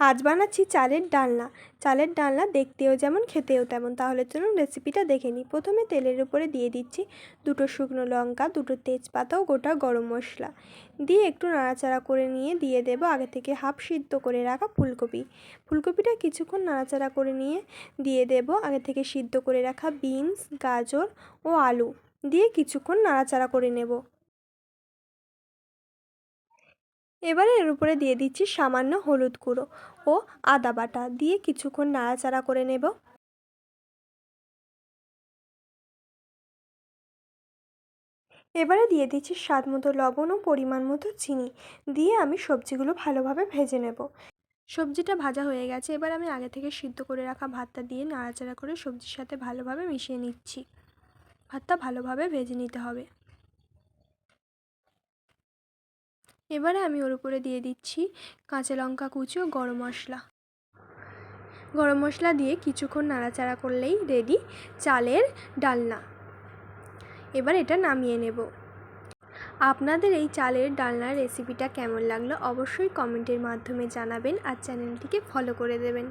আজ বানাচ্ছি চালের ডালনা। চালের ডালনা দেখতেও যেমন খেতেও তেমন। তাহলে চলুন রেসিপিটা দেখে নিই। প্রথমে তেলের উপরে দিয়ে দিচ্ছি 2টো শুকনো লঙ্কা, 2টো তেজপাতা ও গোটা গরম মশলা দিয়ে একটু নাড়াচাড়া করে নিয়ে দিয়ে দেব আগে থেকে হাফ সিদ্ধ করে রাখা ফুলকপি। ফুলকপিটা কিছুক্ষণ নাড়াচাড়া করে নিয়ে দিয়ে দেব আগে থেকে সিদ্ধ করে রাখা বিনস, গাজর ও আলু দিয়ে কিছুক্ষণ নাড়াচাড়া করে নেব। এবারে এর উপরে দিয়ে দিচ্ছি সামান্য হলুদ গুঁড়ো ও আদা বাটা দিয়ে কিছুক্ষণ নাড়াচাড়া করে নেব। এবারে দিয়ে দিচ্ছি স্বাদ মতো লবণ ও পরিমাণ মতো চিনি দিয়ে আমি সবজিগুলো ভালোভাবে ভেজে নেব। সবজিটা ভাজা হয়ে গেছে। এবার আমি আগে থেকে সিদ্ধ করে রাখা ভাতটা দিয়ে নাড়াচাড়া করে সবজির সাথে ভালোভাবে মিশিয়ে নিচ্ছি। ভাতটা ভালোভাবে ভেজে নিতে হবে। এবারে আমি ওর উপরে দিয়ে দিচ্ছি কাঁচা লঙ্কা কুচি ও গরম মশলা। গরম মশলা দিয়ে কিছুক্ষণ নাড়াচাড়া করলেই রেডি চালের ডালনা। এবার এটা নামিয়ে নেব। আপনাদের এই চালের ডালনার রেসিপিটা কেমন লাগলো অবশ্যই কমেন্টের মাধ্যমে জানাবেন আর চ্যানেলটিকে ফলো করে দেবেন।